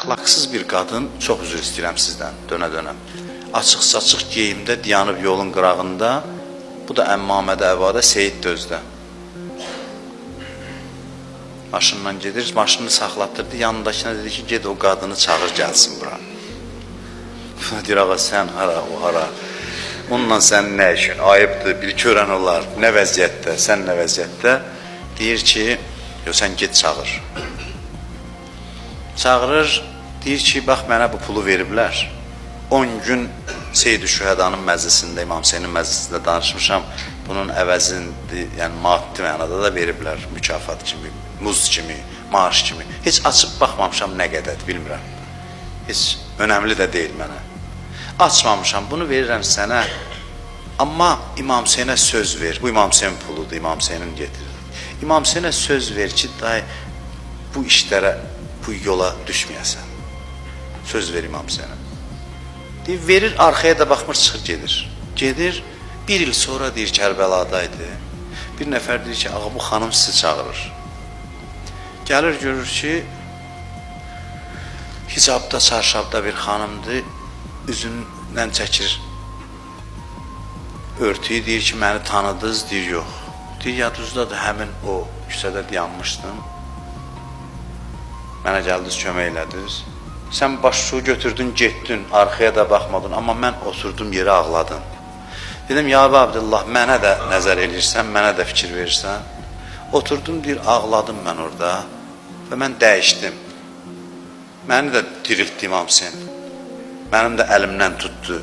əxlaqsız bir qadın, çox üzr istəyirəm sizdən, dönə-dönə. Açıq-saçıq geyimdə, dayanıb yolun qırağında, bu da Əmmamədə Əvada, Seyid də özdə. Maşından gedir, maşını saxlatdırdı, yanındakına dedi ki, ged o qadını çağır, gəlsin bura. Deyir, ağa, sən hara, o hara? Onunla sənin nə işin? Ayıbdır, bir körən olar, nə vəziyyətdə, sən nə vəziyyətdə? Deyir ki, sən ged çağır. Çağırır, deyir ki, bax, mənə bu pulu veriblər. 10 gün Seyid-i Şühədanın məclisində, İmam Hüseynin məclisində danışmışam. Bunun əvəzində, yəni maddi mənada da veriblər, mükafat kimi, muz kimi, maaş kimi. Heç açıb baxmamışam nə qədərdir, bilmirəm. Heç önəmli də deyil mənə. Açmamışam, bunu verirəm sənə. Amma İmam Hüseynə söz ver. Bu İmam Hüseyn puludur, İmam Hüseynin getirir. İmam Hüseynə söz ver ki, dayı, bu işlərə, bu yola düşməyəsən. Söz ver İmam Hüseynə. Deyir, verir, arxaya da baxmır, çıxır, gedir. Gedir, bir il sonra deyir, Kərbəladaydı. Bir nəfər deyir ki, ağa, bu xanım sizi çağırır. Gəlir, görür ki, hicabda, çarşabda bir xanımdır, üzündən çəkir örtüyü, deyir ki, məni tanıdınız, deyir, yox. Deyir, yadınızdadır, həmin o küçədə dayanmışdım, mənə gəldiniz, kömək elədiniz. Sən başçuğu götürdün, getdin, arxaya da baxmadın, amma mən oturdum yerə ağladım. Dedim, ya Abdullah, mənə də nəzər eləyirsən, mənə də fikir verirsən. Oturdum, deyir, ağladım mən orada və mən dəyişdim. Məni də diriltdi İmam Hüseyn. Mənim də əlimdən tutdu.